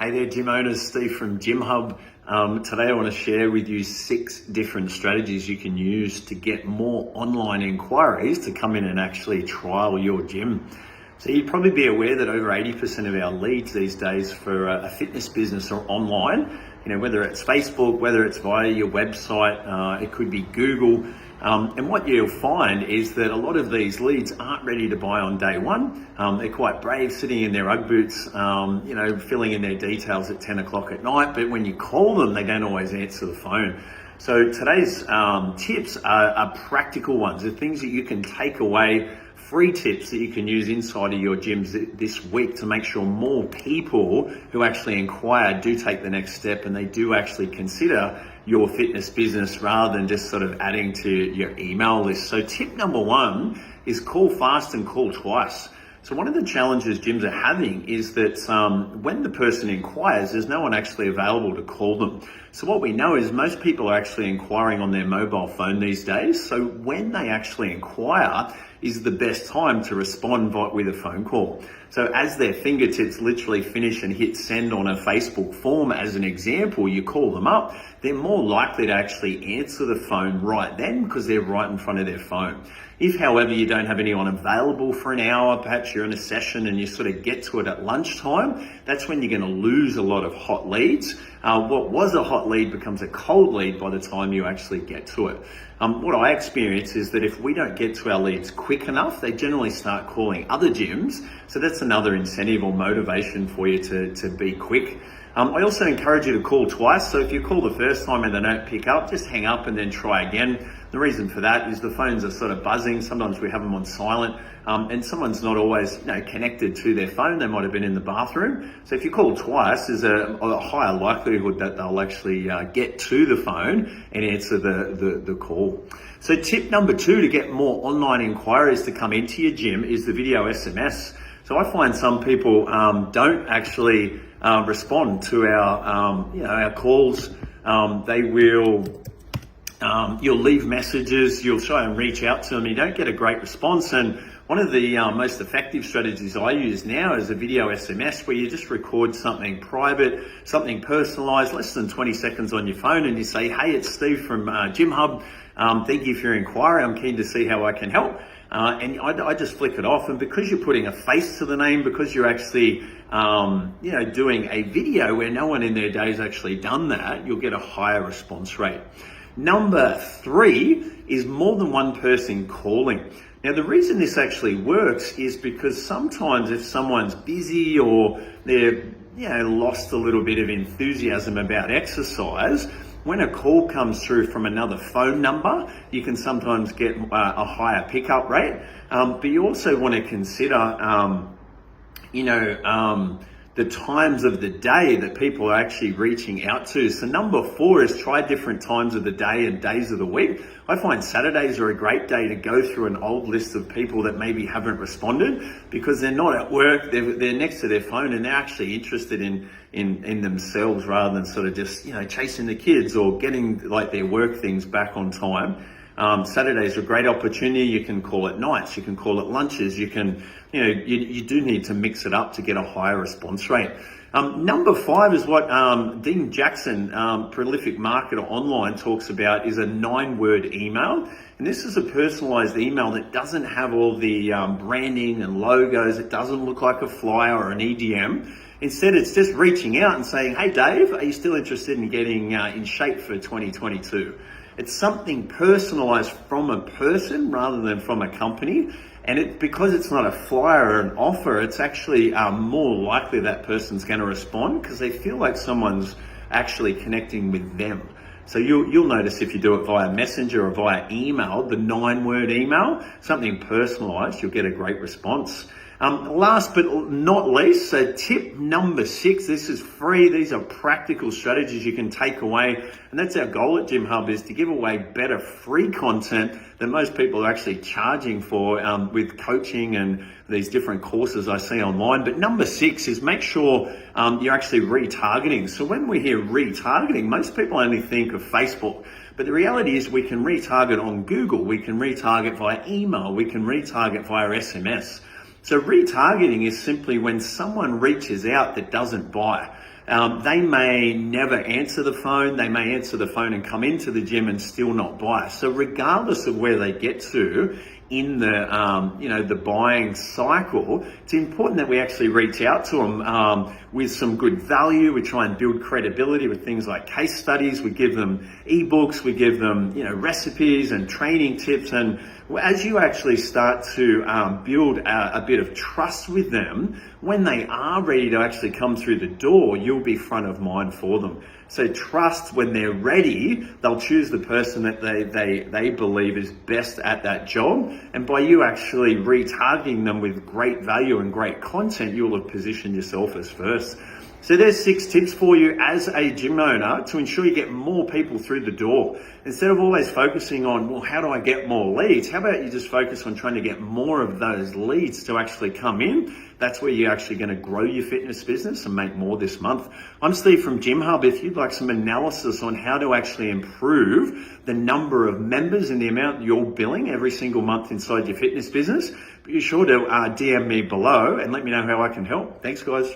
Hey there, gym owners, Steve from Gym Hub. Today I want to share with you 6 different strategies you can use to get more online inquiries to come in and actually trial your gym. So you'd probably be aware that over 80% of our leads these days for a fitness business are online. You know, whether it's Facebook, whether it's via your website, it could be Google. And what you'll find is that a lot of these leads aren't ready to buy on day one. They're quite brave, sitting in their Ugg boots, filling in their details at 10 o'clock at night. But when you call them, they don't always answer the phone. So today's tips are practical ones. They're things that you can take away, free tips that you can use inside of your gyms this week to make sure more people who actually inquire do take the next step and they do actually consider your fitness business rather than just sort of adding to your email list. So tip number 1 is call fast and call twice. So one of the challenges gyms are having is that when the person inquires, there's no one actually available to call them. So what we know is most people are actually inquiring on their mobile phone these days. So when they actually inquire is the best time to respond with a phone call. So as their fingertips literally finish and hit send on a Facebook form, as an example, you call them up, they're more likely to actually answer the phone right then because they're right in front of their phone. If, however, you don't have anyone available for an hour, perhaps you're in a session and you sort of get to it at lunchtime, that's when you're going to lose a lot of hot leads. What was a hot lead becomes a cold lead by the time you actually get to it. What I experience is that if we don't get to our leads quick enough, they generally start calling other gyms. So that's another incentive or motivation for you to be quick. I also encourage you to call twice. So if you call the first time and they don't pick up, just hang up and then try again. The reason for that is the phones are sort of buzzing. Sometimes we have them on silent, and someone's not always connected to their phone. They might have been in the bathroom. So if you call twice, there's a higher likelihood that they'll actually get to the phone and answer the call. So tip number 2 to get more online inquiries to come into your gym is the video SMS. So I find some people don't actually respond to our calls. They will. You'll leave messages, you'll try and reach out to them, you don't get a great response. And one of the most effective strategies I use now is a video SMS where you just record something private, something personalised, less than 20 seconds on your phone, and you say, hey, it's Steve from Gym Hub. Thank you for your inquiry. I'm keen to see how I can help. And I just flick it off. And because you're putting a face to the name, because you're actually doing a video where no one in their day has actually done that, you'll get a higher response rate. Number 3 is more than one person calling. Now, the reason this actually works is because sometimes if someone's busy or they're lost a little bit of enthusiasm about exercise, when a call comes through from another phone number, you can sometimes get a higher pickup rate. But you also want to consider, the times of the day that people are actually reaching out to. So number 4 is try different times of the day and days of the week. I find Saturdays are a great day to go through an old list of people that maybe haven't responded because they're not at work, they're next to their phone and they're actually interested in themselves rather than sort of just, chasing the kids or getting their work things back on time. Saturdays are a great opportunity. You can call it nights, you can call it lunches, you can, you do need to mix it up to get a higher response rate. Number 5 is what Dean Jackson, prolific marketer online, talks about is a 9-word email. And this is a personalized email that doesn't have all the branding and logos. It doesn't look like a flyer or an EDM. Instead, it's just reaching out and saying, hey, Dave, are you still interested in getting in shape for 2022? It's something personalized from a person rather than from a company. And because it's not a flyer or an offer, it's actually more likely that person's going to respond because they feel like someone's actually connecting with them. So you'll notice if you do it via messenger or via email, the 9-word email, something personalized, you'll get a great response. Last but not least, so tip number 6, this is free. These are practical strategies you can take away. And that's our goal at Gym Hub, is to give away better free content that most people are actually charging for with coaching and these different courses I see online. But number 6 is make sure you're actually retargeting. So when we hear retargeting, most people only think of Facebook. But the reality is we can retarget on Google, we can retarget via email, we can retarget via SMS. So retargeting is simply when someone reaches out that doesn't buy. They may never answer the phone. They may answer the phone and come into the gym and still not buy. So regardless of where they get to in the the buying cycle, it's important that we actually reach out to them with some good value. We try and build credibility with things like case studies. We give them ebooks. We give them recipes and training tips. And as you actually start to build a bit of trust with them, when they are ready to actually come through the door, you'll be front of mind for them. So trust, when they're ready, they'll choose the person that they believe is best at that job. And by you actually retargeting them with great value and great content, you'll have positioned yourself as first. So there's 6 tips for you as a gym owner to ensure you get more people through the door. Instead of always focusing on, well, how do I get more leads? How about you just focus on trying to get more of those leads to actually come in? That's where you're actually going to grow your fitness business and make more this month. I'm Steve from Gym Hub. If you'd like some analysis on how to actually improve the number of members and the amount you're billing every single month inside your fitness business, be sure to DM me below and let me know how I can help. Thanks, guys.